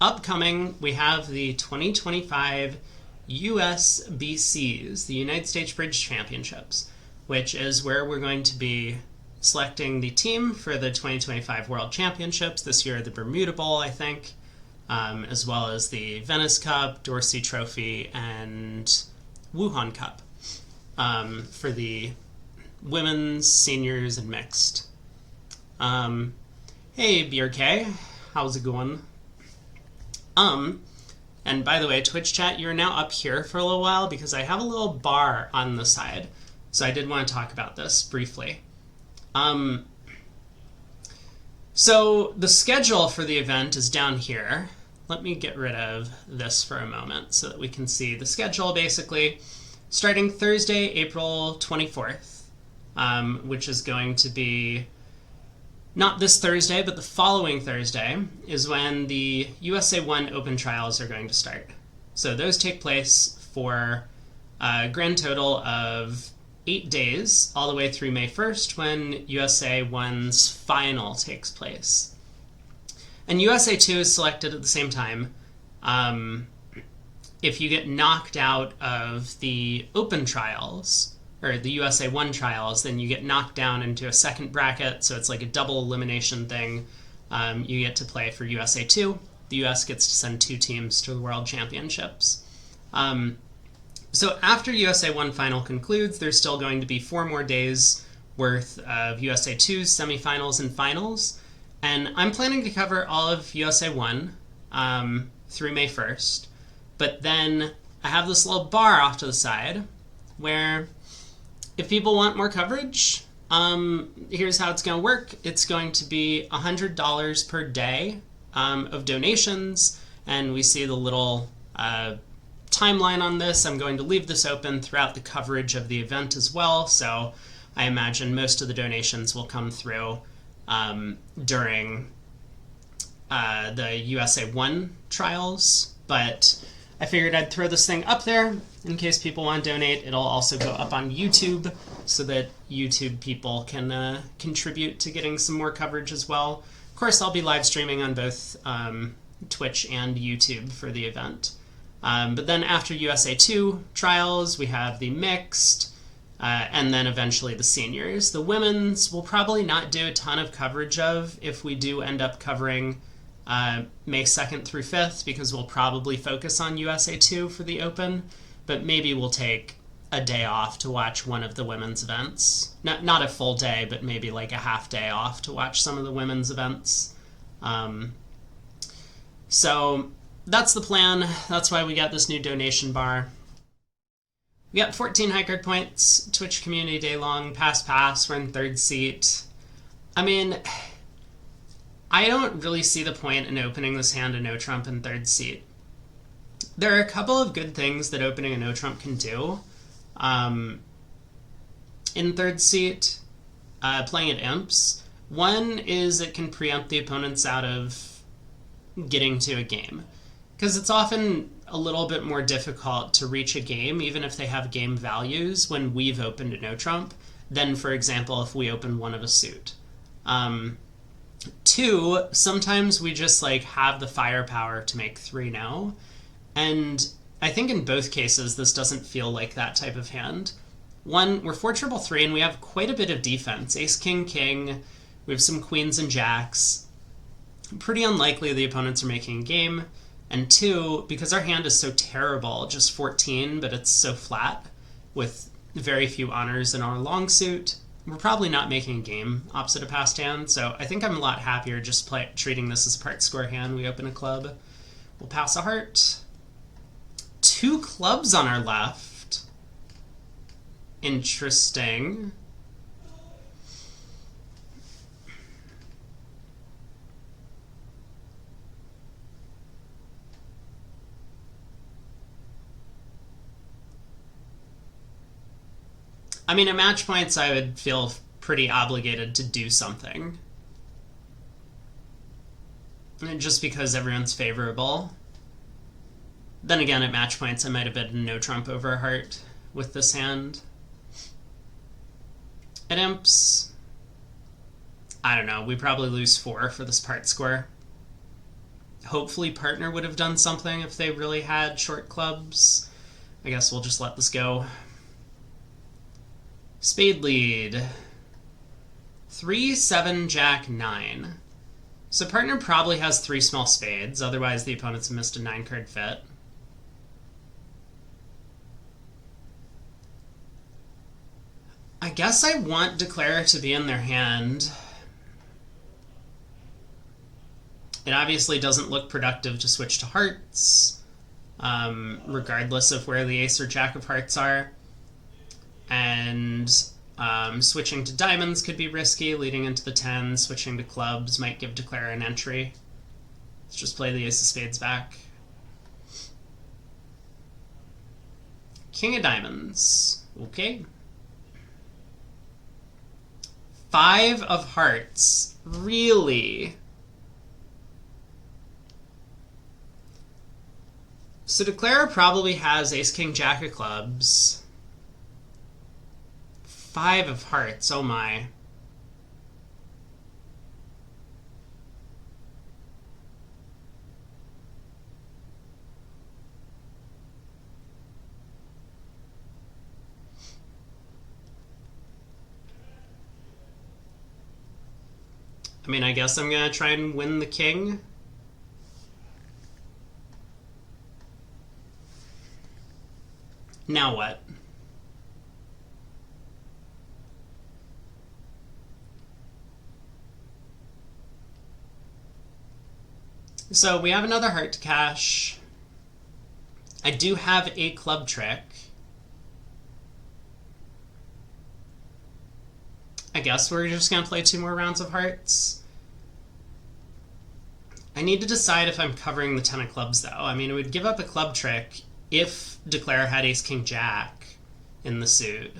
upcoming, we have the 2025 USBCs, the United States Bridge Championships, which is where we're going to be selecting the team for the 2025 World Championships. This year, the Bermuda Bowl, I think, as well as the Venice Cup, Dorsey Trophy, and Wuhan Cup for the women's, seniors, and mixed. Hey, BRK, how's it going? And by the way, Twitch chat, you're now up here for a little while because I have a little bar on the side. So I did want to talk about this briefly. So the schedule for the event is down here. Let me get rid of this for a moment so that we can see the schedule basically. Starting Thursday, April 24th, which is going to be not this Thursday, but the following Thursday is when the USA 1 Open Trials are going to start. So those take place for a grand total of 8 days, all the way through May 1st, when USA 1's final takes place. And USA 2 is selected at the same time. If you get knocked out of the Open Trials, or the USA 1 trials, then you get knocked down into a second bracket, so it's like a double elimination thing. You get to play for USA 2. The US gets to send 2 teams to the World Championships. So after USA 1 final concludes, there's still going to be 4 more days worth of USA 2's semifinals and finals. And I'm planning to cover all of USA 1 through May 1st. But then I have this little bar off to the side where if people want more coverage, here's how it's going to work. It's going to be $100 per day of donations, and we see the little timeline on this. I'm going to leave this open throughout the coverage of the event as well, so I imagine most of the donations will come through during the USA 1 trials, but I figured I'd throw this thing up there in case people want to donate. It'll also go up on YouTube so that YouTube people can contribute to getting some more coverage as well. Of course, I'll be live streaming on both Twitch and YouTube for the event. But then after USA 2 trials, we have the mixed, and then eventually the seniors. The women's we'll probably not do a ton of coverage of if we do end up covering May 2nd through 5th, because we'll probably focus on USA 2 for the Open, but maybe we'll take a day off to watch one of the women's events. Not a full day, but maybe like a half day off to watch some of the women's events. So that's the plan. That's why we got this new donation bar. We got 14 high card points, Twitch Community Day long, pass, we're in 3rd seat. I mean, I don't really see the point in opening this hand a no-trump in 3rd seat. There are a couple of good things that opening a no-trump can do. In 3rd seat, playing at imps. One is it can preempt the opponents out of getting to a game, because it's often a little bit more difficult to reach a game, even if they have game values, when we've opened a no-trump, than, for example, if we open one of a suit. 2, sometimes we just like have the firepower to make 3 no, and I think in both cases this doesn't feel like that type of hand. 1, we're 4 triple 3 and we have quite a bit of defense. Ace, king, king, we have some queens and jacks. Pretty unlikely the opponents are making a game. And 2, because our hand is so terrible, just 14, but it's so flat with very few honors in our long suit, we're probably not making a game opposite a passed hand, so I think I'm a lot happier just treating this as a Partscore hand. We open a club, we'll pass a heart. 2 clubs on our left. Interesting. I mean, at match points, I would feel pretty obligated to do something. Just because everyone's favorable. Then again, at match points, I might have been no trump over heart with this hand. At imps, I don't know, we probably lose 4 for this Partscore. Hopefully partner would have done something if they really had short clubs. I guess we'll just let this go. Spade lead. 3, 7, Jack, 9. So partner probably has 3 small spades, otherwise the opponents missed a 9-card fit. I guess I want Declare to be in their hand. It obviously doesn't look productive to switch to hearts, regardless of where the ace or jack of hearts are. And switching to diamonds could be risky, leading into the 10s. Switching to clubs might give Declare an entry. Let's just play the ace of spades back. King of diamonds. Okay. 5 of hearts. Really? So Declare probably has ace, king, jack of clubs. 5 of hearts, oh my. I mean, I guess I'm gonna try and win the king. Now what? So we have another heart to cash. I do have a club trick. I guess we're just going to play 2 more rounds of hearts. I need to decide if I'm covering the 10 of clubs, though. I mean, it would give up a club trick if Declare had ace, king, jack in the suit.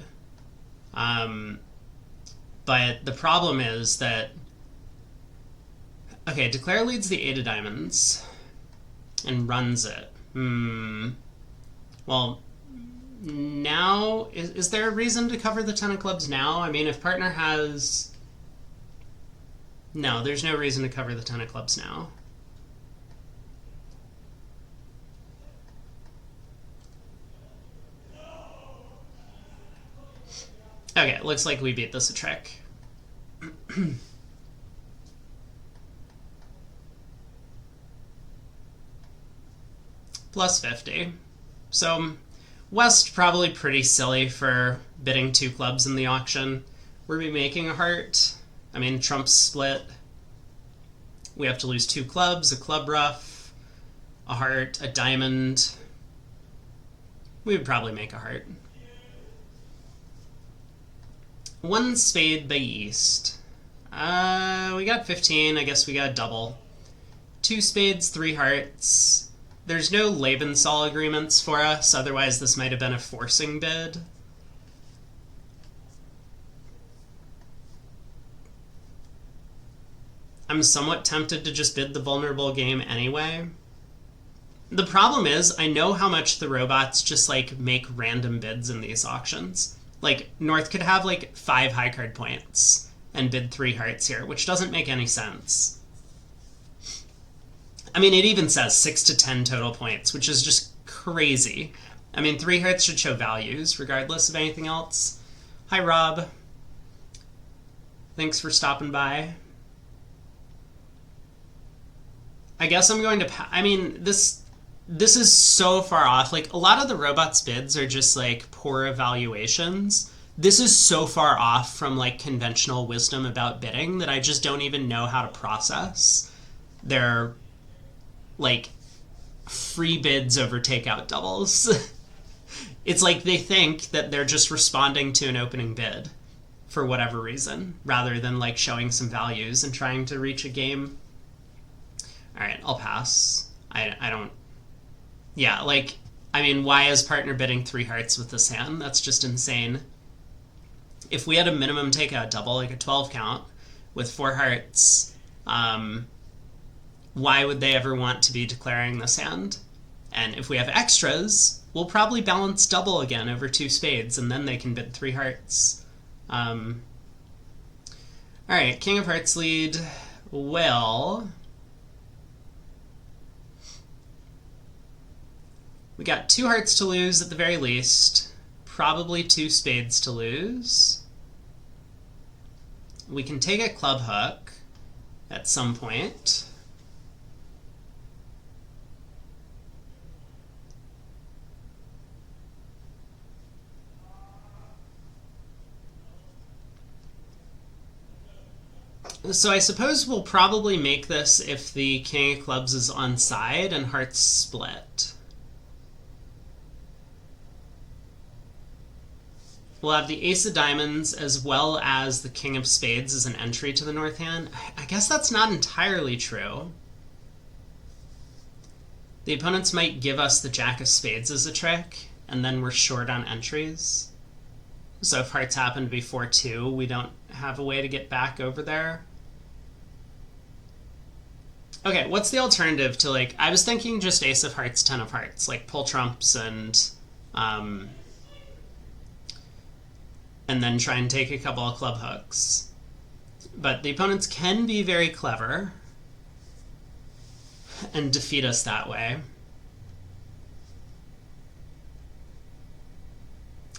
But the problem is that... Okay, Declare leads the 8 of diamonds and runs it. Well, now... Is there a reason to cover the 10 of clubs now? I mean, if partner has... No, there's no reason to cover the 10 of clubs now. Okay, it looks like we beat this a trick. Plus 50. So West probably pretty silly for bidding 2 clubs in the auction. We're making a heart. I mean, Trump's split. We have to lose 2 clubs, a club ruff, a heart, a diamond. We would probably make a heart. 1 spade by East. We got 15. I guess we got a double. 2 spades, 3 hearts. There's no Lebensal agreements for us, otherwise this might have been a forcing bid. I'm somewhat tempted to just bid the vulnerable game anyway. The problem is, I know how much the robots just, like, make random bids in these auctions. Like, North could have, like, 5 high card points and bid 3 hearts here, which doesn't make any sense. I mean, it even says 6 to 10 total points, which is just crazy. I mean, 3 hearts should show values, regardless of anything else. Hi, Rob. Thanks for stopping by. I guess I'm going to... I mean, this is so far off. Like, a lot of the robots' bids are just, like, poor evaluations. This is so far off from, like, conventional wisdom about bidding that I just don't even know how to process. They're, like, free bids over takeout doubles. It's like they think that they're just responding to an opening bid for whatever reason, rather than, like, showing some values and trying to reach a game. All right, I'll pass. I don't... Yeah, like, I mean, why is partner bidding 3 hearts with this hand? That's just insane. If we had a minimum takeout double, like a 12 count, with 4 hearts, why would they ever want to be declaring this hand? And if we have extras, we'll probably balance double again over 2 spades, and then they can bid 3 hearts. All right, King of Hearts lead. Well... We got 2 hearts to lose at the very least. Probably 2 spades to lose. We can take a club hook at some point. So I suppose we'll probably make this if the king of clubs is on side and hearts split. We'll have the ace of diamonds as well as the king of spades as an entry to the north hand. I guess that's not entirely true. The opponents might give us the jack of spades as a trick, and then we're short on entries. So if hearts happen to be 4-2, we don't have a way to get back over there. Okay, what's the alternative to, like, I was thinking just ace of hearts, 10 of hearts, like pull trumps and then try and take a couple of club hooks. But the opponents can be very clever and defeat us that way.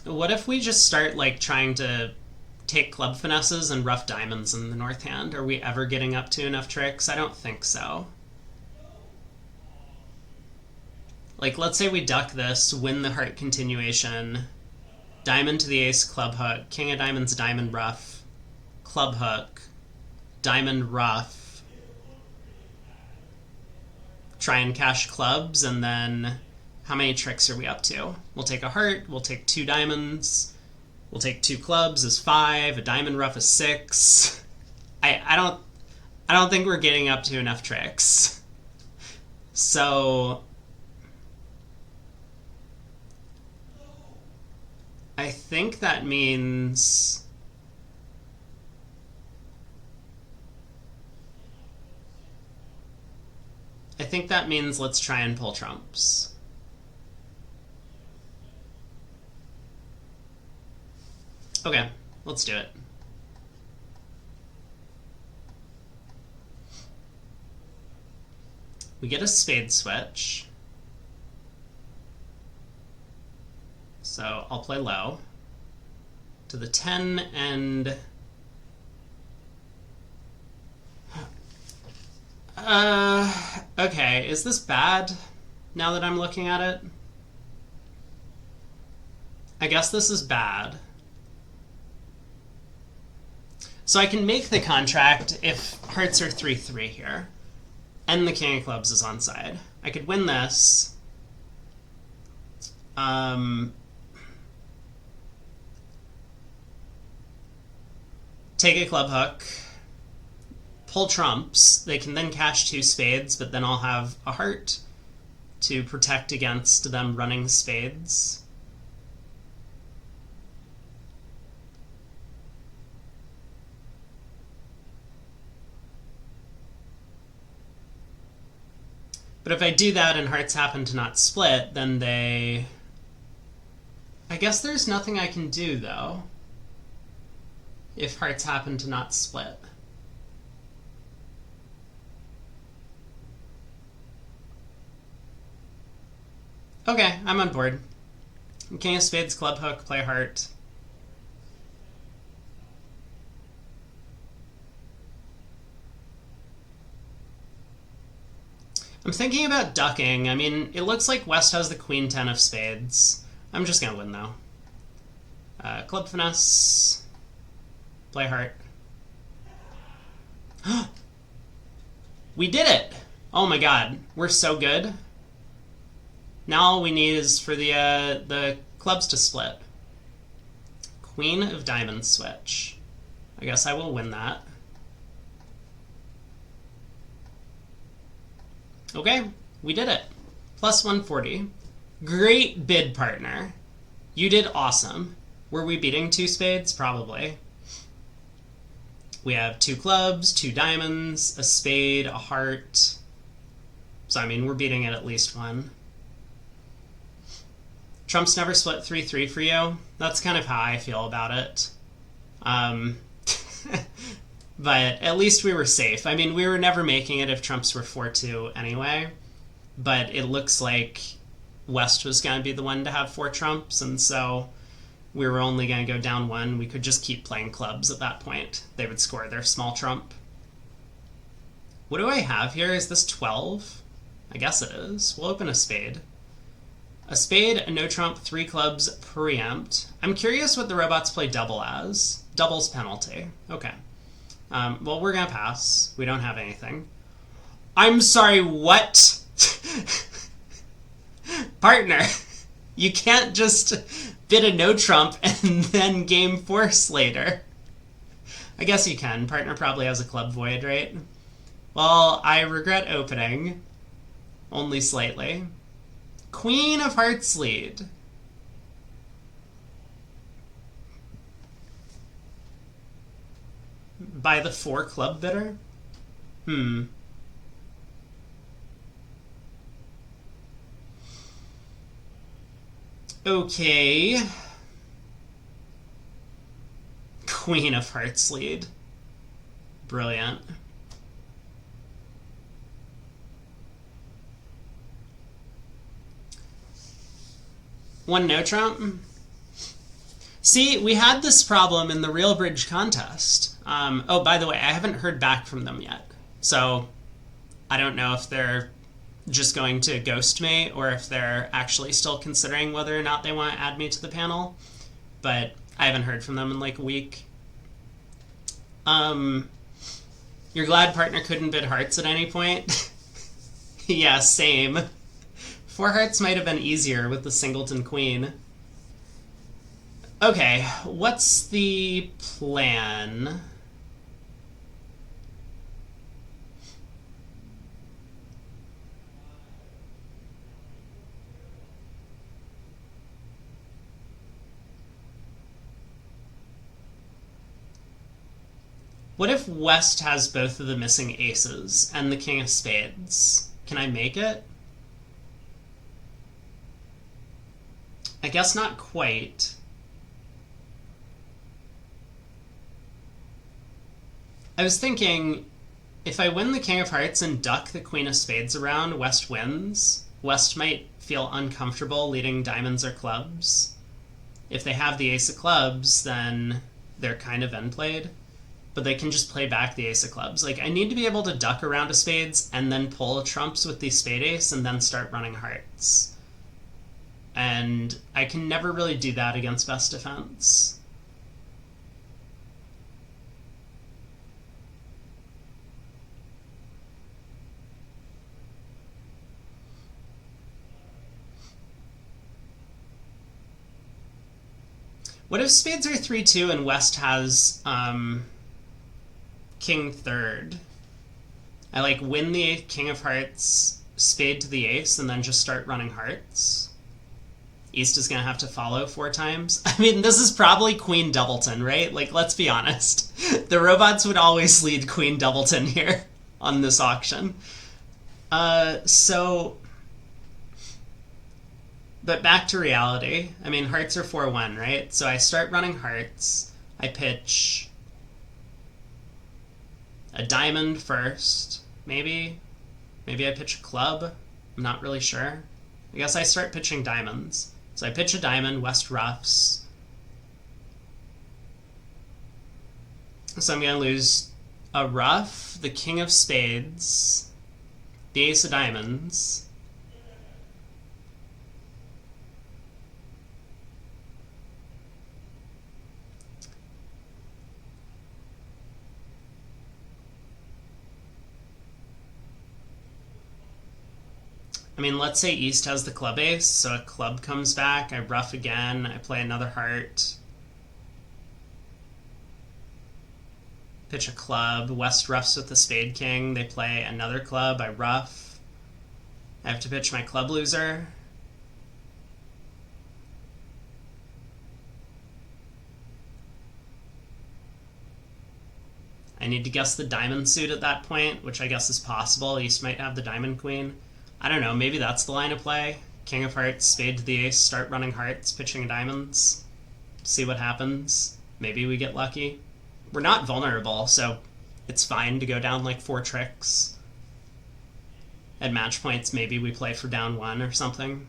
What if we just start, like, trying to take club finesses and rough diamonds in the north hand? Are we ever getting up to enough tricks? I don't think so. Like, let's say we duck this, win the heart continuation, diamond to the ace, club hook, king of diamonds, diamond rough, club hook, diamond rough, try and cash clubs, and then how many tricks are we up to? We'll take a heart, we'll take 2 diamonds, we'll take 2 clubs is 5, a diamond rough is 6. I don't think we're getting up to enough tricks. So I think that means let's try and pull trumps. Okay, let's do it. We get a spade switch. So I'll play low to the 10 and okay, is this bad now that I'm looking at it? I guess this is bad. So I can make the contract if hearts are 3-3 here and the king of clubs is onside. I could win this. Take a club hook, pull trumps. They can then cash 2 spades, but then I'll have a heart to protect against them running spades. But if I do that and hearts happen to not split, then they... I guess there's nothing I can do, though, if hearts happen to not split. Okay, I'm on board. King of spades, club hook, play heart. I'm thinking about ducking. I mean, it looks like West has the queen 10 of spades. I'm just gonna win, though. Club finesse. Play heart. We did it! Oh my god, we're so good. Now all we need is for the clubs to split. Queen of diamonds switch. I guess I will win that. Okay, we did it. Plus 140. Great bid, partner. You did awesome. Were we beating 2 spades? Probably. We have 2 clubs, 2 diamonds, a spade, a heart. So, I mean, we're beating it at least 1. Trumps never split 3-3 for you. That's kind of how I feel about it. But at least we were safe. I mean, we were never making it if trumps were 4-2 anyway. But it looks like West was going to be the one to have 4 trumps, and so we were only going to go down 1. We could just keep playing clubs at that point. They would score their small trump. What do I have here? Is this 12? I guess it is. We'll open a spade. A spade, a no trump, 3 clubs, preempt. I'm curious what the robots play double as. Double's penalty. Okay. Well, we're going to pass. We don't have anything. I'm sorry, what? Partner, you can't just bid a no trump and then game force later. I guess you can. Partner probably has a club void, right? Well, I regret opening. Only slightly. Queen of Hearts lead. By the 4 club bidder? Okay. Queen of Hearts lead. Brilliant. One no trump. See, we had this problem in the Real Bridge contest. Oh, by the way, I haven't heard back from them yet. So I don't know if they're just going to ghost me or if they're actually still considering whether or not they want to add me to the panel. But I haven't heard from them in like a week. You're glad partner couldn't bid hearts at any point? Yeah, same. 4 hearts might have been easier with the singleton queen. Okay, what's the plan? What if West has both of the missing aces and the king of spades? Can I make it? I guess not quite. I was thinking, if I win the king of hearts and duck the queen of spades around, West wins. West might feel uncomfortable leading diamonds or clubs. If they have the ace of clubs, then they're kind of end played. But they can just play back the ace of clubs. Like, I need to be able to duck around a spades and then pull trumps with the spade ace and then start running hearts. And I can never really do that against best defense. What if spades are 3-2 and West has king third? I like win the king of hearts, spade to the ace, and then just start running hearts. East is going to have to follow 4 times. I mean, this is probably Queen Doubleton, right? Like, let's be honest. The robots would always lead Queen Doubleton here on this auction. But back to reality. I mean, hearts are 4-1, right? So I start running hearts. I pitch a diamond first, maybe. Maybe I pitch a club. I'm not really sure. I guess I start pitching diamonds. So I pitch a diamond, West ruffs. So I'm going to lose a ruff, the king of spades, the ace of diamonds. I mean, let's say East has the club ace, so a club comes back, I ruff again, I play another heart. Pitch a club, West ruffs with the spade king, they play another club, I ruff. I have to pitch my club loser. I need to guess the diamond suit at that point, which I guess is possible. East might have the diamond queen. I don't know, maybe that's the line of play. King of hearts, spade to the ace, start running hearts, pitching diamonds. See what happens. Maybe we get lucky. We're not vulnerable, so it's fine to go down like 4 tricks. At match points, maybe we play for down 1 or something.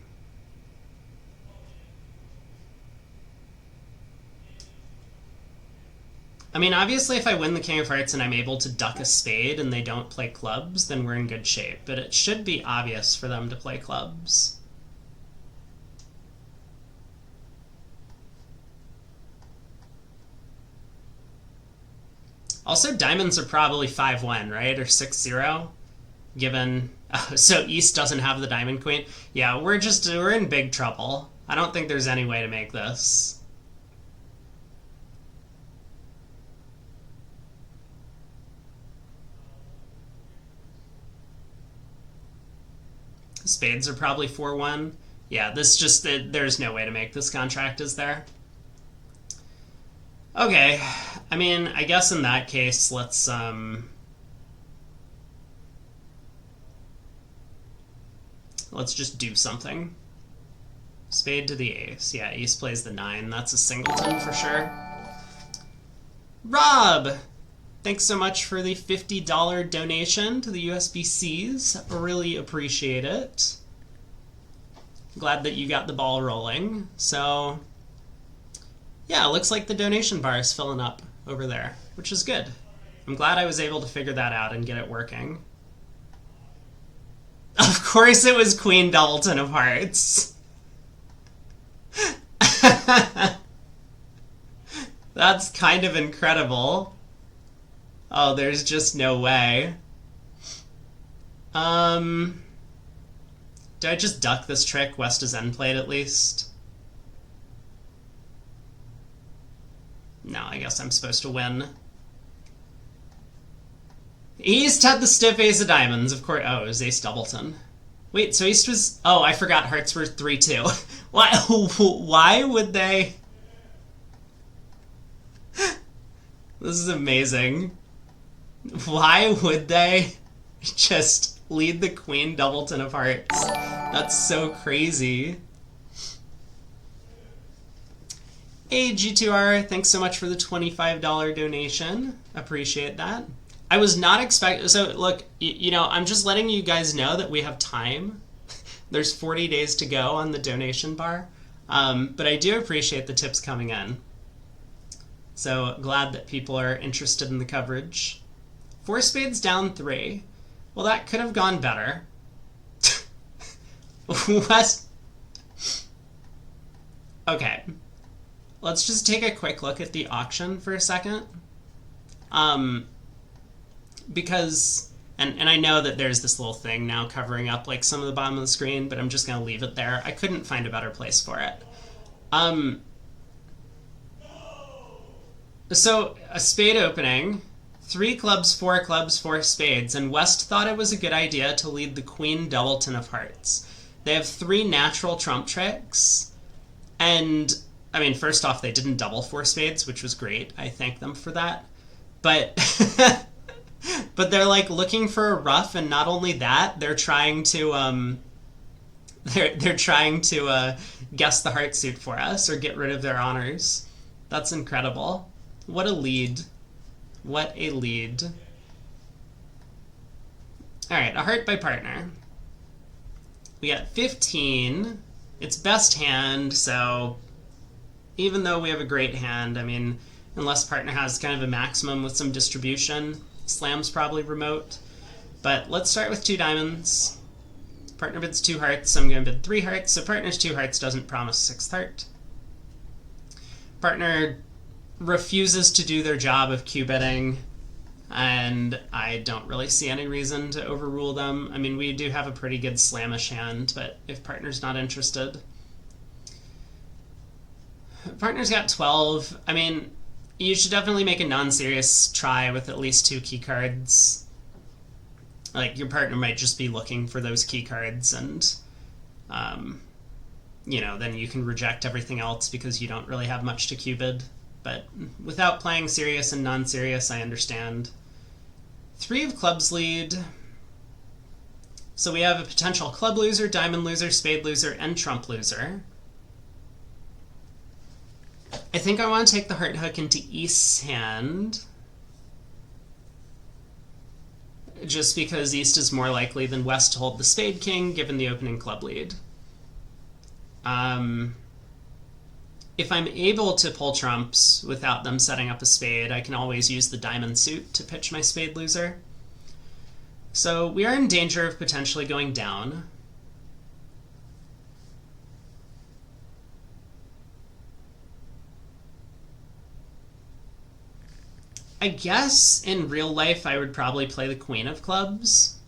I mean, obviously, if I win the King of Hearts and I'm able to duck a spade and they don't play clubs, then we're in good shape. But it should be obvious for them to play clubs. Also, diamonds are probably 5-1, right? Or 6-0, given... so East doesn't have the diamond queen. Yeah, we're in big trouble. I don't think there's any way to make this. Spades are probably 4-1. Yeah, there's no way to make this contract, is there? Okay, I mean, I guess in that case, let's just do something. Spade to the ace. Yeah, ace plays the 9. That's a singleton for sure. Rob! Thanks so much for the $50 donation to the USBCs. Really appreciate it. Glad that you got the ball rolling. So, yeah, it looks like the donation bar is filling up over there, which is good. I'm glad I was able to figure that out and get it working. Of course it was Queen Doubleton of Hearts. That's kind of incredible. Oh, there's just no way. Do I just duck this trick? West is end played at least. No, I guess I'm supposed to win. East had the stiff ace of diamonds, of course. Oh, it was ace doubleton. Wait, so East was... Oh, I forgot hearts were 3-2. Why would they... This is amazing. Why would they just lead the Queen Doubleton of Hearts? That's so crazy. Hey, G2R, thanks so much for the $25 donation. Appreciate that. I was not expecting... So, look, you know, I'm just letting you guys know that we have time. There's 40 days to go on the donation bar. But I do appreciate the tips coming in. So, glad that people are interested in the coverage. 4 spades down 3. Well, that could have gone better. What? Okay. Let's just take a quick look at the auction for a second. Because, and I know that there's this little thing now covering up like some of the bottom of the screen, but I'm just going to leave it there. I couldn't find a better place for it. So, a spade opening, 3 clubs, 4 clubs, 4 spades, and West thought it was a good idea to lead the Queen Doubleton of Hearts. They have 3 natural trump tricks, and, I mean, first off, they didn't double 4 spades, which was great. I thank them for that. But, but they're, like, looking for a ruff, and not only that, they're trying to, they're trying to, guess the heart suit for us, or get rid of their honors. That's incredible. What a lead. What a lead. Alright, a heart by partner. We got 15. It's best hand, so even though we have a great hand, I mean, unless partner has kind of a maximum with some distribution, slam's probably remote. But let's start with 2 diamonds. Partner bids 2 hearts, so I'm going to bid 3 hearts, so partner's 2 hearts doesn't promise 6th heart. Partner refuses to do their job of Q-betting, and I don't really see any reason to overrule them. I mean, we do have a pretty good slamish hand, but if partner's not interested... Partner's got 12. I mean, you should definitely make a non-serious try with at least 2 key cards. Like, your partner might just be looking for those key cards, and, you know, then you can reject everything else because you don't really have much to Q-bid. But without playing serious and non-serious, I understand. 3 of clubs lead. So we have a potential club loser, diamond loser, spade loser, and trump loser. I think I want to take the heart hook into East's hand. Just because East is more likely than West to hold the spade king, given the opening club lead. If I'm able to pull trumps without them setting up a spade, I can always use the diamond suit to pitch my spade loser. So we are in danger of potentially going down. I guess in real life I would probably play the queen of clubs.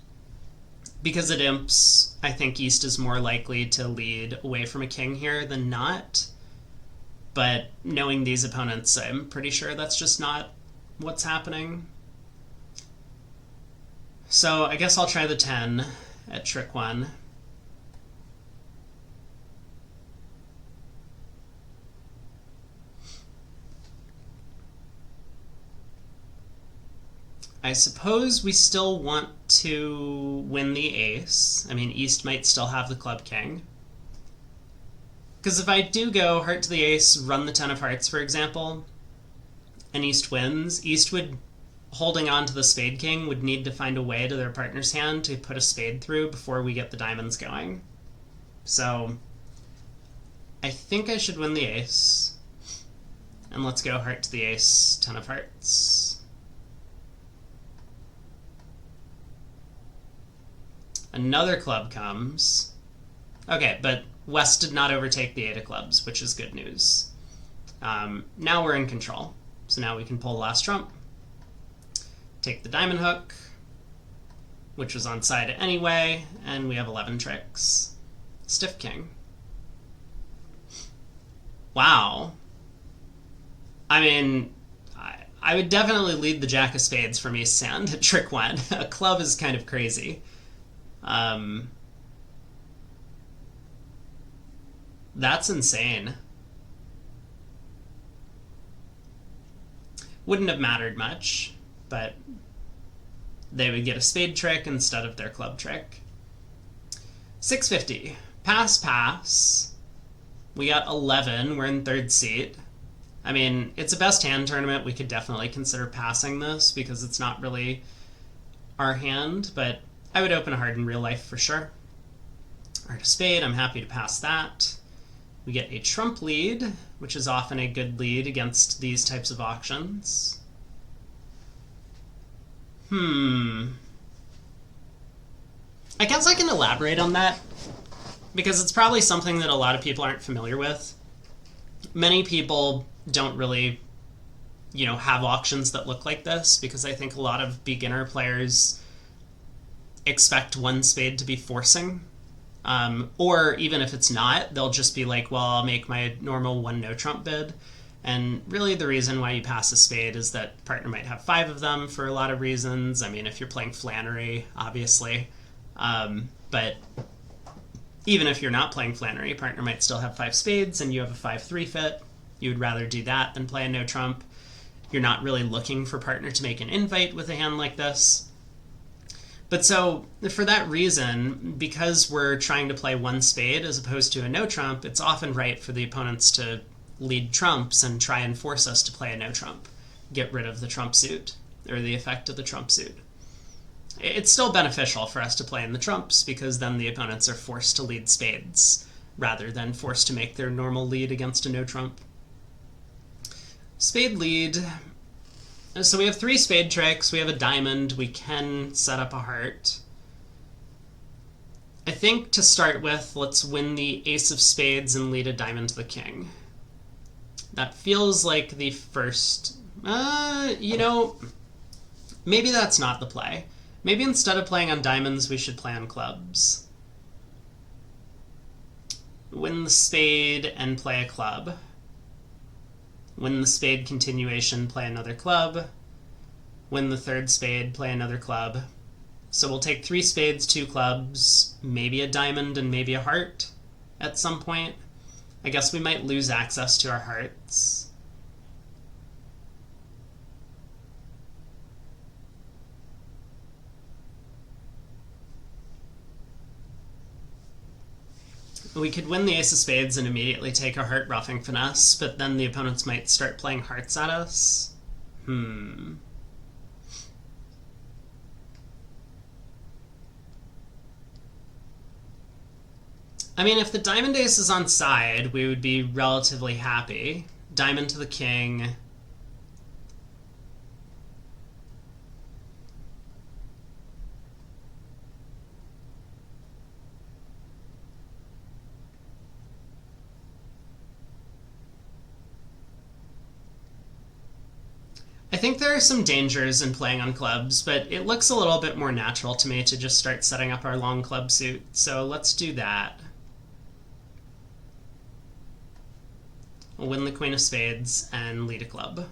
Because it imps, I think East is more likely to lead away from a king here than not. But knowing these opponents, I'm pretty sure that's just not what's happening. So I guess I'll try the 10 at trick 1. I suppose we still want to win the ace. I mean, East might still have the club king. Because if I do go heart to the ace, run the 10 of hearts, for example, and East wins, East would, holding on to the spade king, would need to find a way to their partner's hand to put a spade through before we get the diamonds going. So I think I should win the ace. And let's go heart to the ace, 10 of hearts. Another club comes. Okay, but West did not overtake the 8 of clubs, which is good news. Now we're in control. So now we can pull the last trump. Take the diamond hook, which was on side anyway, and we have 11 tricks. Stiff king. Wow. I mean, I would definitely lead the jack of spades from East Sand at trick 1. A club is kind of crazy. That's insane. Wouldn't have mattered much, but they would get a spade trick instead of their club trick. 650. Pass, pass. We got 11. We're in third seat. I mean, it's a best hand tournament. We could definitely consider passing this because it's not really our hand, but I would open a heart in real life for sure. Heart of spade, I'm happy to pass that. We get a trump lead, which is often a good lead against these types of auctions. I guess I can elaborate on that because it's probably something that a lot of people aren't familiar with. Many people don't really, have auctions that look like this because I think a lot of beginner players expect one spade to be forcing. Or even if it's not, they'll just be like, well, I'll make my normal 1 no trump bid. And really the reason why you pass a spade is that partner might have 5 of them for a lot of reasons. I mean, if you're playing Flannery, obviously. But even if you're not playing Flannery, partner might still have 5 spades and you have a 5-3 fit. You would rather do that than play a no trump. You're not really looking for partner to make an invite with a hand like this. But so, for that reason, because we're trying to play 1 spade as opposed to a no trump, it's often right for the opponents to lead trumps and try and force us to play a no trump. Get rid of the trump suit, or the effect of the trump suit. It's still beneficial for us to play in the trumps because then the opponents are forced to lead spades rather than forced to make their normal lead against a no trump. Spade lead. So we have 3 spade tricks, we have a diamond, we can set up a heart. I think to start with, let's win the ace of spades and lead a diamond to the king. That feels like the first... maybe that's not the play. Maybe instead of playing on diamonds, we should play on clubs. Win the spade and play a club. Win the spade continuation, play another club. Win the 3rd spade, play another club. So we'll take 3 spades, 2 clubs, maybe a diamond and maybe a heart at some point. I guess we might lose access to our hearts. We could win the ace of spades and immediately take a heart roughing finesse, but then the opponents might start playing hearts at us. I mean, if the diamond ace is on side, we would be relatively happy. Diamond to the king. I think there are some dangers in playing on clubs, but it looks a little bit more natural to me to just start setting up our long club suit. So let's do that. We'll win the queen of spades and lead a club.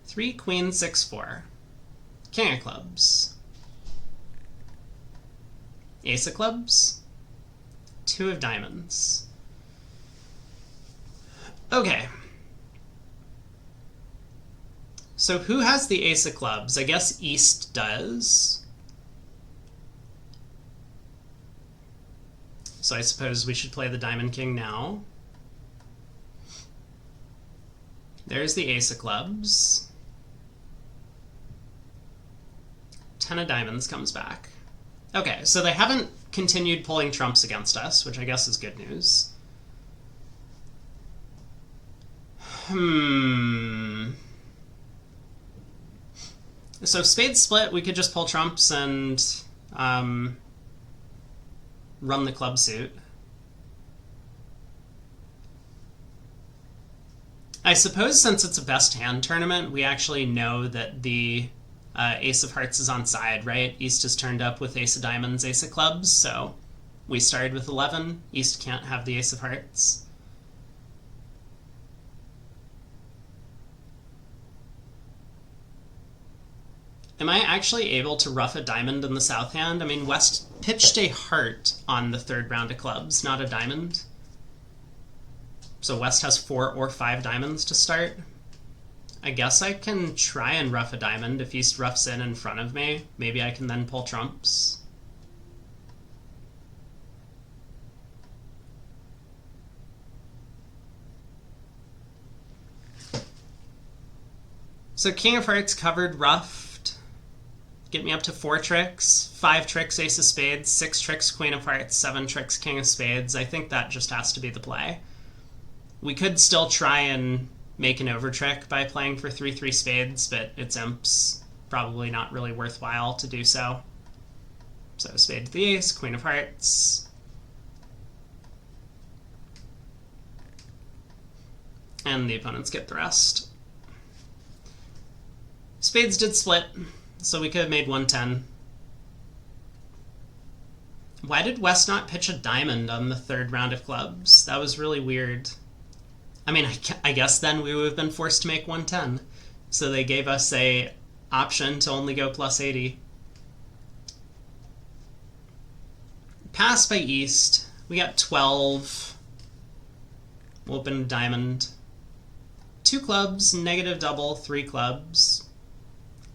3, queen, 6, 4. King of clubs. Ace of clubs. 2 of diamonds. Okay. So who has the ace of clubs? I guess East does. So I suppose we should play the diamond king now. There's the ace of clubs. 10 of diamonds comes back. Okay, so they haven't continued pulling trumps against us, which I guess is good news. So spades split, we could just pull trumps and run the club suit. I suppose since it's a best hand tournament, we actually know that the ace of hearts is on side, right? East is turned up with ace of diamonds, ace of clubs, so we started with 11. East can't have the ace of hearts. Am I actually able to ruff a diamond in the south hand? I mean, West pitched a heart on the third round of clubs, not a diamond. So West has 4 or 5 diamonds to start. I guess I can try and ruff a diamond if East roughs in front of me. Maybe I can then pull trumps. So King of Hearts covered ruffed. Get me up to 4 tricks. 5 tricks Ace of Spades, 6 tricks Queen of Hearts, 7 tricks King of Spades. I think that just has to be the play. We could still try and make an over trick by playing for 3-3 spades, but it's imps. Probably not really worthwhile to do so. So spade to the ace, Queen of Hearts. And the opponents get the rest. Spades did split, so we could have made 110. Why did West not pitch a diamond on the third round of clubs? That was really weird. I mean, I guess then we would have been forced to make 110. So they gave us a option to only go plus 80. Pass by East. We got 12. We'll open a diamond. 2 clubs, negative double, 3 clubs.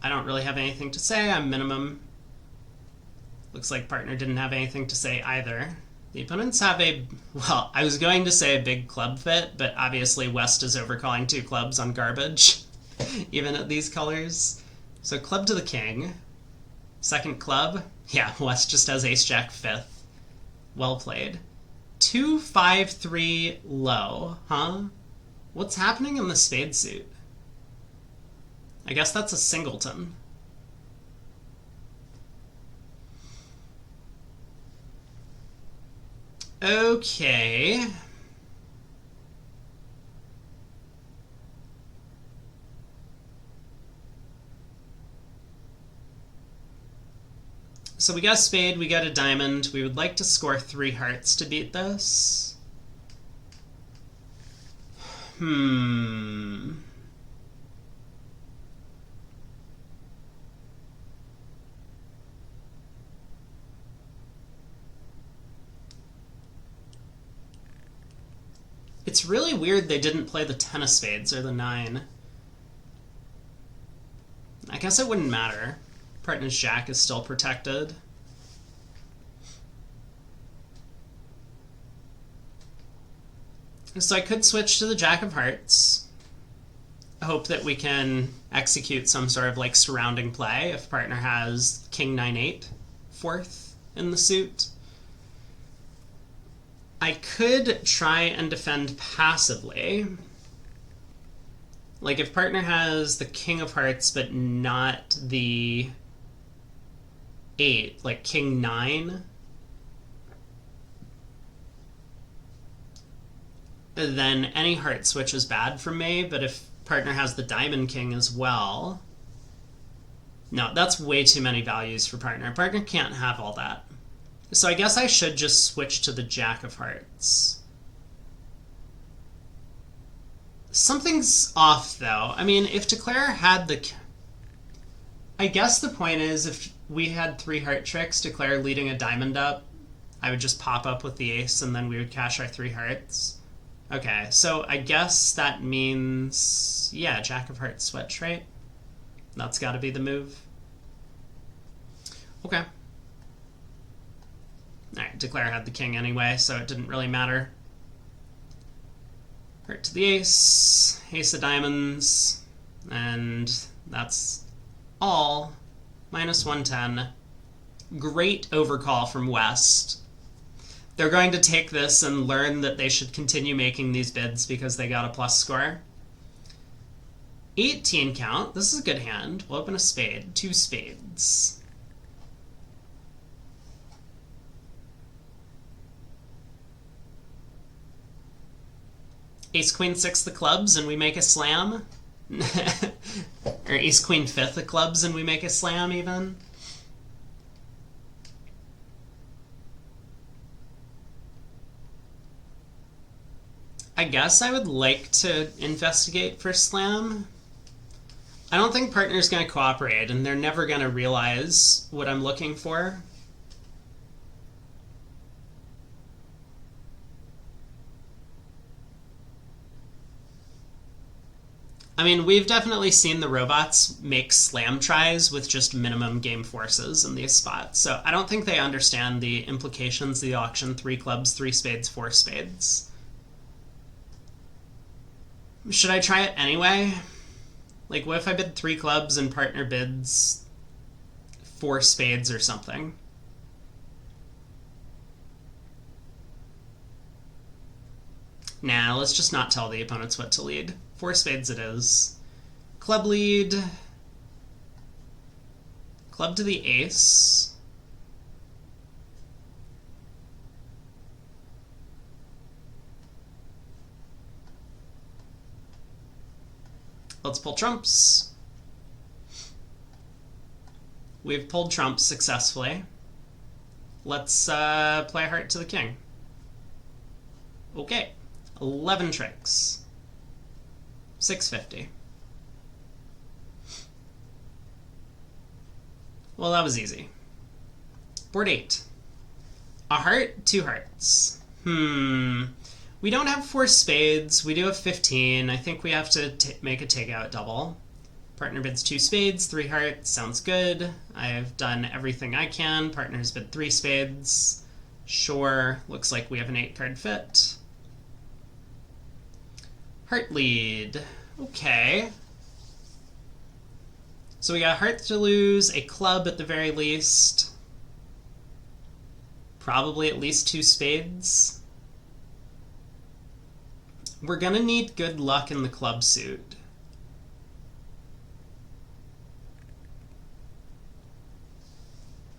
I don't really have anything to say. I'm minimum. Looks like partner didn't have anything to say either. The opponents have a, well, I was going to say a big club fit, but obviously West is overcalling 2 clubs on garbage, even at these colors. So club to the king. Second club. Yeah, West just has ace-jack 5th. Well played. 2, 5, 3, low, huh? What's happening in the spade suit? I guess that's a singleton. Okay. So we got a spade, we got a diamond. We would like to score 3 hearts to beat this. It's really weird they didn't play the 10 of spades or the 9. I guess it wouldn't matter. Partner's jack is still protected. So I could switch to the jack of hearts. Hope that we can execute some sort of like surrounding play if partner has king 9-8 4th in the suit. I could try and defend passively. Like if partner has the King of Hearts but not the 8, like King 9, then any heart switch is bad for me, but if partner has the Diamond King as well... No, that's way too many values for partner. Partner can't have all that. So I guess I should just switch to the Jack of Hearts. Something's off, though. I mean, if Declare had the... I guess the point is, if we had 3 heart tricks, Declare leading a diamond up, I would just pop up with the ace, and then we would cash our 3 hearts. Okay, so I guess that means... Yeah, Jack of Hearts switch, right? That's gotta be the move. Okay. Alright, Declare had the king anyway, so it didn't really matter. Heart to the ace, ace of diamonds, and that's all. Minus 110. Great overcall from West. They're going to take this and learn that they should continue making these bids because they got a plus score. 18 count. This is a good hand. We'll open a spade. 2 spades. Ace Queen 6 the clubs and we make a slam. Or Ace Queen 5th the clubs and we make a slam even. I guess I would like to investigate for slam. I don't think partner's going to cooperate, and they're never going to realize what I'm looking for. I mean, we've definitely seen the robots make slam tries with just minimum game forces in these spots, so I don't think they understand the implications of the auction. 3 clubs, 3 spades, 4 spades. Should I try it anyway? Like, what if I bid 3 clubs and partner bids 4 spades or something? Nah, let's just not tell the opponents what to lead. 4 spades it is. Club lead. Club to the ace. Let's pull trumps. We've pulled trumps successfully. Let's play heart to the king. Okay, 11 tricks. 650. Well, that was easy. Board 8. A heart, 2 hearts. We don't have 4 spades. We do have 15. I think we have to make a takeout double. Partner bids 2 spades, 3 hearts. Sounds good. I've done everything I can. Partner's bid 3 spades. Sure. Looks like we have an 8-card fit. Heart lead. Okay. So we got heart to lose, a club at the very least. Probably at least 2 spades. We're gonna need good luck in the club suit.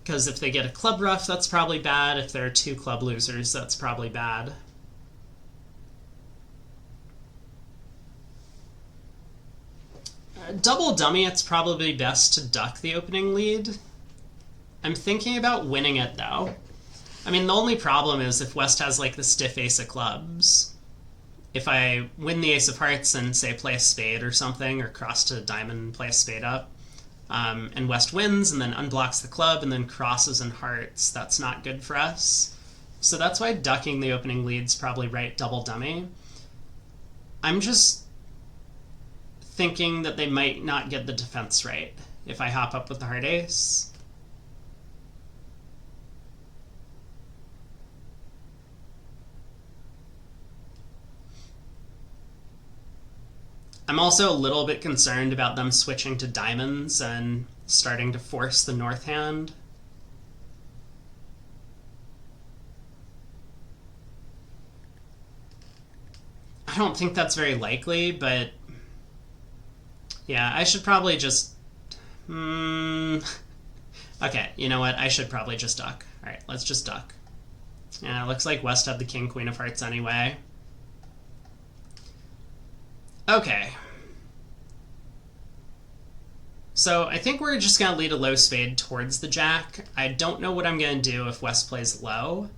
Because if they get a club ruff, that's probably bad. If there are 2 club losers, that's probably bad. Double dummy, it's probably best to duck the opening lead. I'm thinking about winning it, though. I mean, the only problem is if West has, like, the stiff ace of clubs. If I win the ace of hearts and, say, play a spade or something, or cross to a diamond and play a spade up, and West wins and then unblocks the club and then crosses and hearts, that's not good for us. So that's why ducking the opening lead's probably right, double dummy. I'm just thinking that they might not get the defense right if I hop up with the heart ace. I'm also a little bit concerned about them switching to diamonds and starting to force the north hand. don't think that's very likely, but yeah, I should probably just... Okay, you know what? I should probably just duck. Alright, let's just duck. Yeah, it looks like West had the king, queen of hearts anyway. Okay. So I think we're just going to lead a low spade towards the jack. I don't know what I'm going to do if West plays low.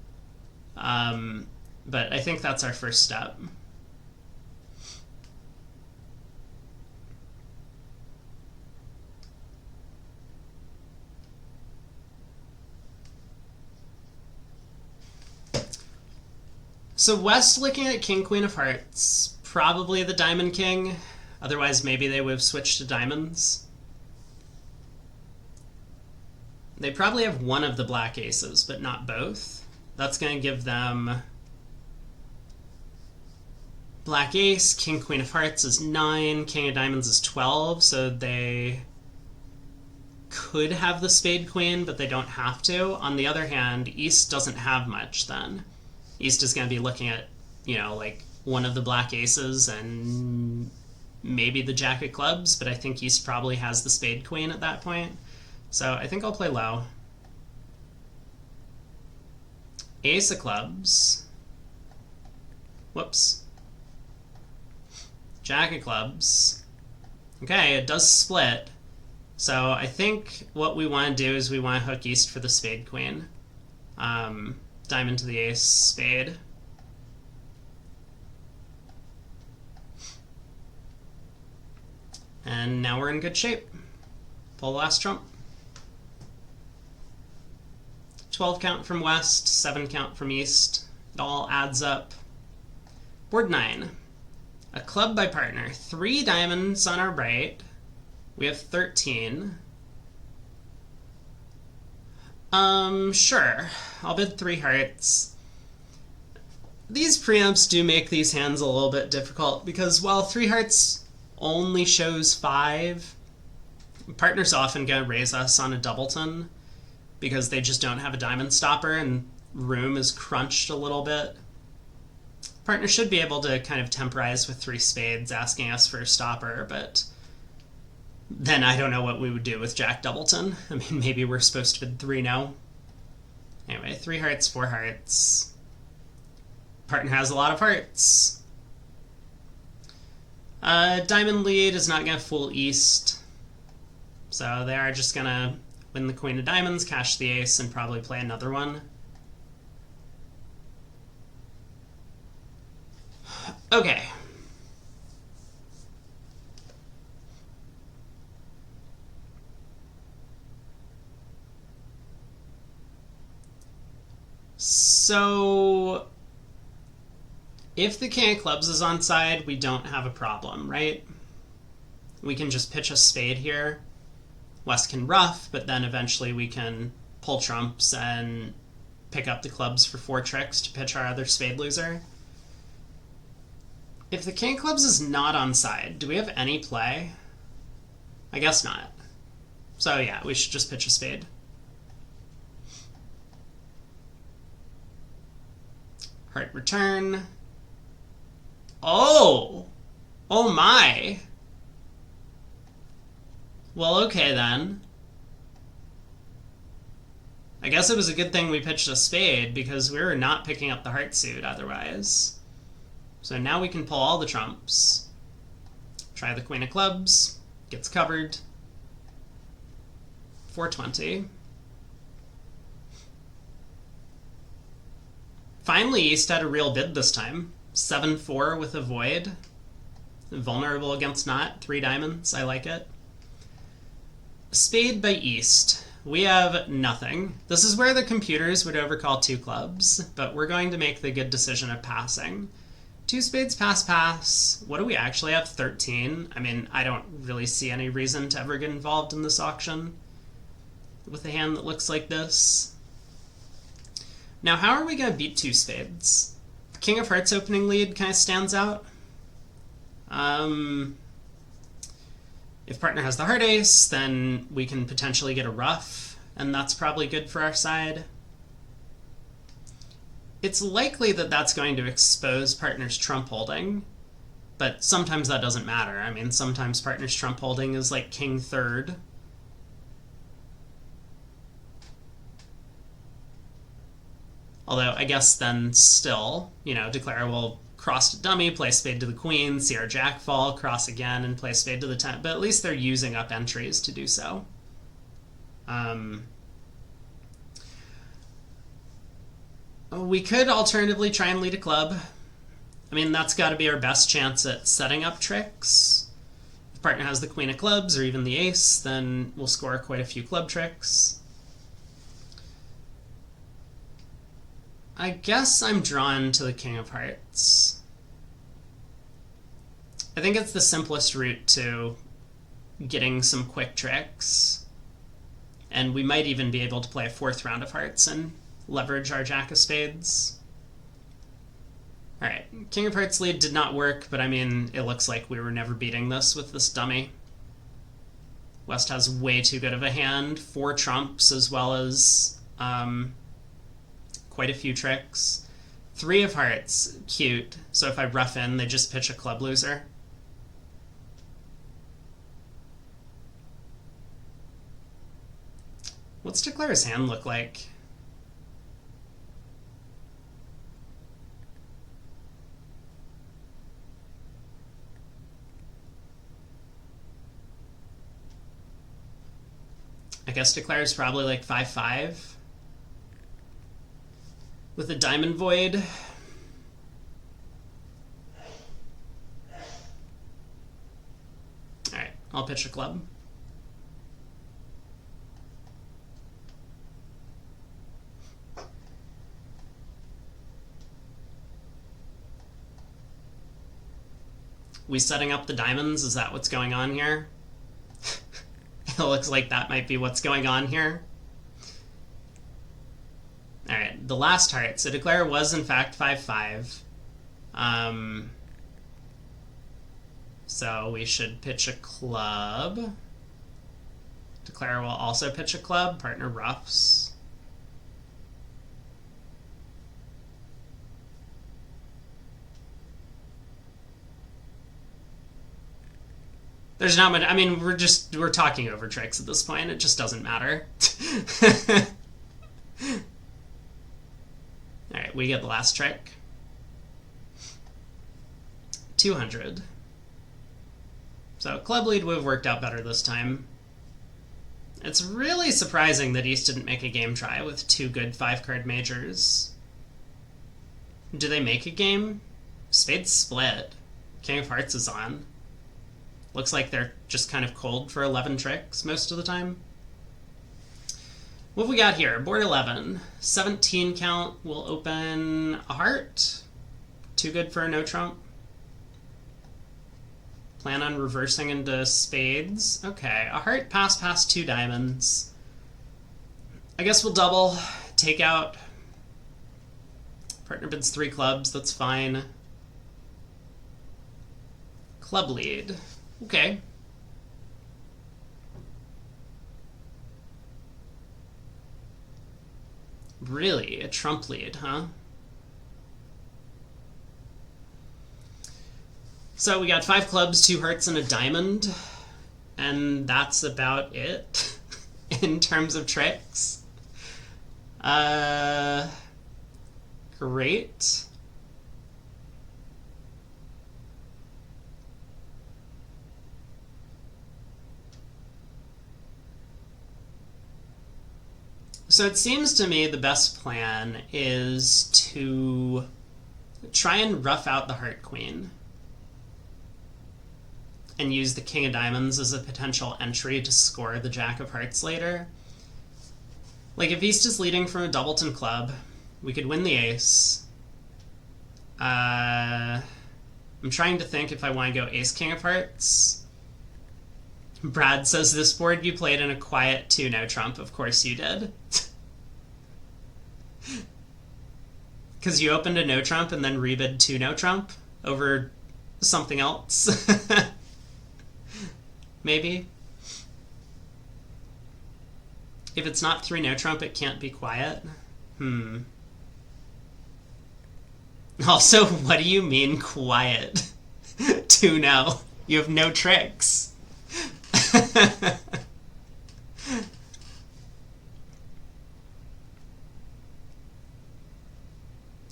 But I think that's our first step. So West looking at king, queen of hearts, probably the diamond king. Otherwise, maybe they would have switched to diamonds. They probably have one of the black aces, but not both. That's going to give them black ace, king, queen of hearts is 9, king of diamonds is 12, so they could have the spade queen, but they don't have to. On the other hand, East doesn't have much then. East is going to be looking at, like one of the black aces and maybe the jack of clubs, but I think East probably has the spade queen at that point. So I think I'll play low. Ace of clubs. Whoops. Jack of clubs. Okay, it does split. So I think what we want to do is we want to hook East for the spade queen. Diamond to the ace, spade. And now we're in good shape. Pull the last trump. 12 count from West, 7 count from East. It all adds up. Board 9. A club by partner. 3 diamonds on our right. We have 13. Sure. I'll bid 3 hearts. These preamps do make these hands a little bit difficult because while 3 hearts only shows 5, partners often gonna raise us on a doubleton because they just don't have a diamond stopper and room is crunched a little bit. Partner should be able to kind of temporize with 3 spades asking us for a stopper, but then I don't know what we would do with Jack Doubleton. I mean, maybe we're supposed to bid 3 now. Anyway, 3 hearts, 4 hearts. Partner has a lot of hearts. Diamond lead is not going to fool East. So they are just going to win the queen of diamonds, cash the ace, and probably play another one. Okay. So if the king of clubs is on side, we don't have a problem, right? We can just pitch a spade here. West can ruff, but then eventually we can pull trumps and pick up the clubs for 4 tricks to pitch our other spade loser. If the king of clubs is not on side, do we have any play? I guess not. So yeah, we should just pitch a spade. Heart return. Oh! Oh my! Well, okay then. I guess it was a good thing we pitched a spade because we were not picking up the heart suit otherwise. So now we can pull all the trumps. Try the queen of clubs. Gets covered. 420. Finally, East had a real bid this time. 7-4 with a void. Vulnerable against not. 3 diamonds. I like it. Spade by East. We have nothing. This is where the computers would overcall 2 clubs, but we're going to make the good decision of passing. 2 spades, pass, pass. What do we actually have? 13? I mean, I don't really see any reason to ever get involved in this auction with a hand that looks like this. Now, how are we going to beat 2 spades? King of Hearts opening lead kind of stands out. If partner has the heart ace, then we can potentially get a ruff, and that's probably good for our side. It's likely that that's going to expose partner's trump holding, But sometimes that doesn't matter. I mean, sometimes partner's trump holding is like king third. Although, I guess then still, declare will cross to dummy, play spade to the queen, see our jack fall, cross again, and play spade to the 10. But at least they're using up entries to do so. We could alternatively try and lead a club. I mean, that's got to be our best chance at setting up tricks. If partner has the queen of clubs or even the ace, then we'll score quite a few club tricks. I guess I'm drawn to the king of hearts. I think it's the simplest route to getting some quick tricks. And we might even be able to play a fourth round of hearts and leverage our jack of spades. Alright, king of hearts lead did not work, but I mean, it looks like we were never beating this with this dummy. West has way too good of a hand, 4 trumps as well as quite a few tricks. 3 of hearts, cute. So if I rough in, they just pitch a club loser. What's Declare's hand look like? I guess Declare's probably like 5-5. With a diamond void. Alright, I'll pitch a club. We setting up the diamonds? Is that what's going on here? It looks like that might be what's going on here. Alright, the last heart. So Declare was in fact 5-5. So we should pitch a club. Declare will also pitch a club. Partner roughs. There's not much. I mean, we're talking over tricks at this point. It just doesn't matter. Alright, we get the last trick. 200. So club lead would have worked out better this time. It's really surprising that East didn't make a game try with 2 good 5-card majors. Do they make a game? Spades split. King of Hearts is on. Looks like they're just kind of cold for 11 tricks most of the time. What have we got here? Board 11. 17 count will open a heart. Too good for a no trump. Plan on reversing into spades. Okay, a heart pass 2 diamonds. I guess we'll double, take out. Partner bids 3 clubs, that's fine. Club lead. Okay. Really? A trump lead, huh? So we got 5 clubs, 2 hearts, and a diamond. And that's about it in terms of tricks. Great. So it seems to me the best plan is to try and rough out the heart queen and use the king of diamonds as a potential entry to score the jack of hearts later. Like, if East is leading from a doubleton club, we could win the ace. I'm trying to think if I want to go ace king of hearts. Brad says, this board you played in a quiet 2 no trump. Of course you did. Because you opened a no trump and then rebid 2 no trump over something else. Maybe. If it's not 3 no trump, it can't be quiet. Also, what do you mean quiet? 2-0. You have no tricks.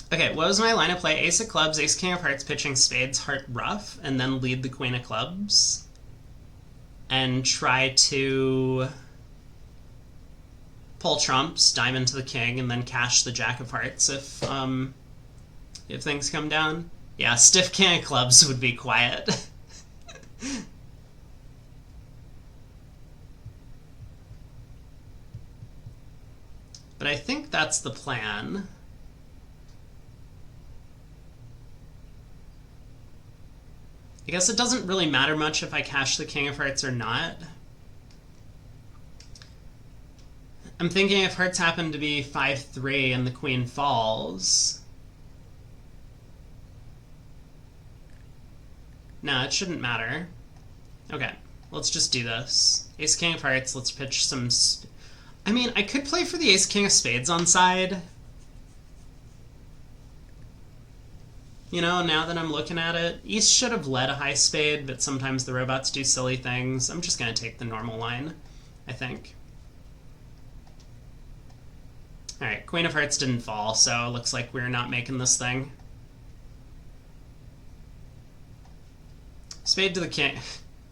Okay, what was my line of play? Ace of clubs, ace king of hearts, pitching spades, heart ruff, and then lead the queen of clubs. And try to pull trumps, diamond to the king, and then cash the jack of hearts if things come down. Yeah, stiff king of clubs would be quiet. But I think that's the plan. I guess it doesn't really matter much if I cash the king of hearts or not. I'm thinking if hearts happen to be 5-3 and the queen falls... No, it shouldn't matter. Okay, let's just do this. Ace king of hearts, let's pitch some... I mean, I could play for the ace king of spades on side. You know, now that I'm looking at it, East should have led a high spade, but sometimes the robots do silly things. I'm just going to take the normal line, I think. Alright, Queen of Hearts didn't fall, so it looks like we're not making this thing. Spade to the king.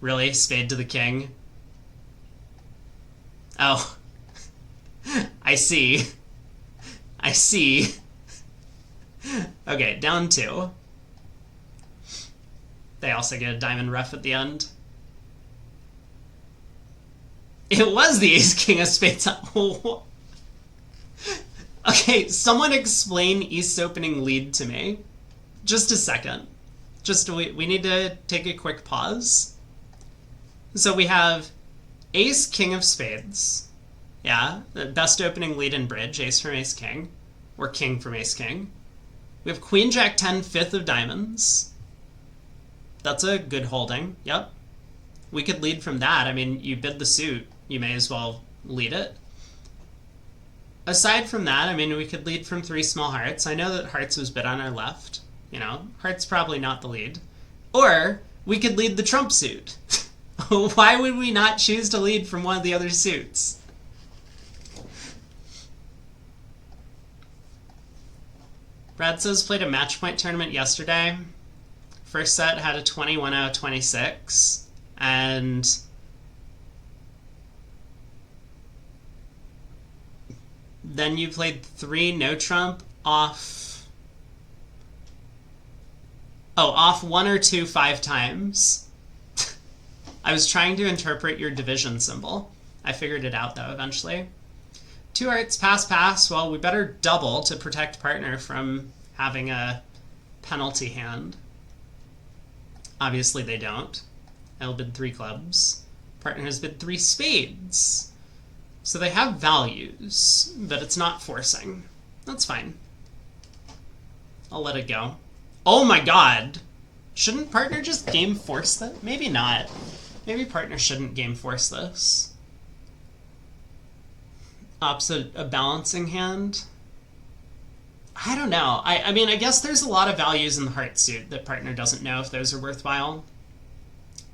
Really? Spade to the king? Oh. I see. I see. Okay, down 2. They also get a diamond ref at the end. It was the ace king of spades. Okay, someone explain East's opening lead to me. Just a second. We need to take a quick pause. So we have ace king of spades. Yeah, the best opening lead in bridge, ace from ace king. Or king from ace king. We have queen jack 10, 5th of diamonds. That's a good holding, yep. We could lead from that. I mean, you bid the suit, you may as well lead it. Aside from that, I mean, we could lead from 3 small hearts. I know that hearts was bid on our left. You know, hearts probably not the lead. Or we could lead the trump suit. Why would we not choose to lead from one of the other suits? Brad says played a match point tournament yesterday. First set had a 21-0-26, and then you played 3 no trump off. Oh, off 1 or 2 5 times. I was trying to interpret your division symbol. I figured it out though eventually. 2 hearts, pass, pass. Well, we better double to protect partner from having a penalty hand. Obviously they don't. I'll bid 3 clubs. Partner has bid 3 spades. So they have values, but it's not forcing. That's fine. I'll let it go. Oh my god! Shouldn't partner just game force that? Maybe not. Maybe partner shouldn't game force this. Opposite a balancing hand. I don't know. I mean, I guess there's a lot of values in the heart suit that partner doesn't know if those are worthwhile.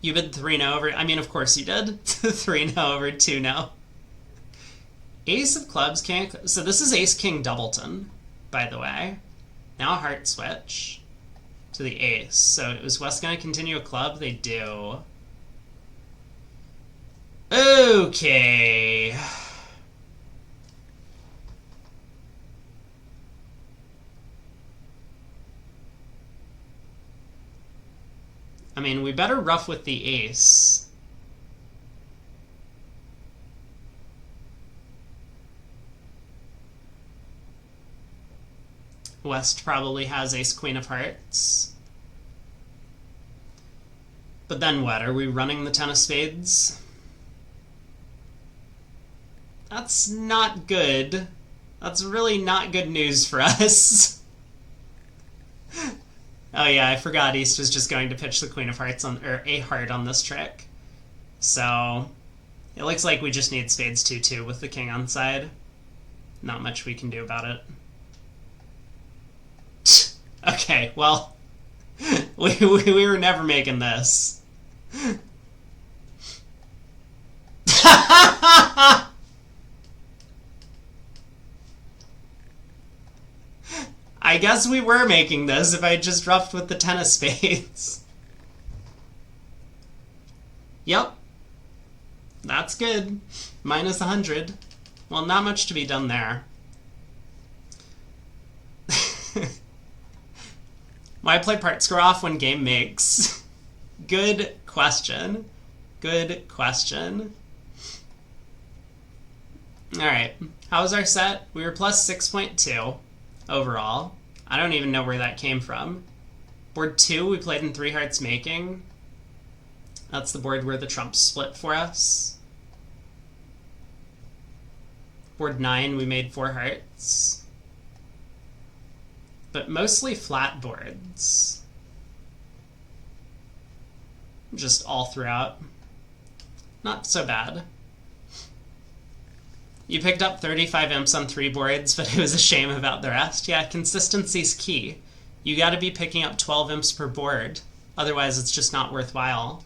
You bid 3-0 over... I mean, of course you did. 3-0 over 2-0. Ace of clubs can't... So this is ace-king doubleton, by the way. Now a heart switch to the ace. So is West going to continue a club? They do. Okay. I mean, we better rough with the ace. West probably has ace queen of hearts. But then what? Are we running the 10 of spades? That's not good. That's really not good news for us. Oh yeah, I forgot East was just going to pitch the queen of hearts on, or a heart on this trick. So it looks like we just need spades 2-2 with the king on side. Not much we can do about it. Okay, well, We were never making this. I guess we were making this if I just roughed with the 10 of spades. Yep. That's good. Minus 100. Well, not much to be done there. Why play Partscore off when game makes? Good question. Good question. Alright. How was our set? We were plus 6.2 overall. I don't even know where that came from. Board 2, we played in 3 hearts making. That's the board where the trumps split for us. Board 9, we made 4 hearts. But mostly flat boards. Just all throughout. Not so bad. You picked up 35 imps on 3 boards, but it was a shame about the rest. Yeah, consistency's key. You gotta be picking up 12 imps per board. Otherwise, it's just not worthwhile.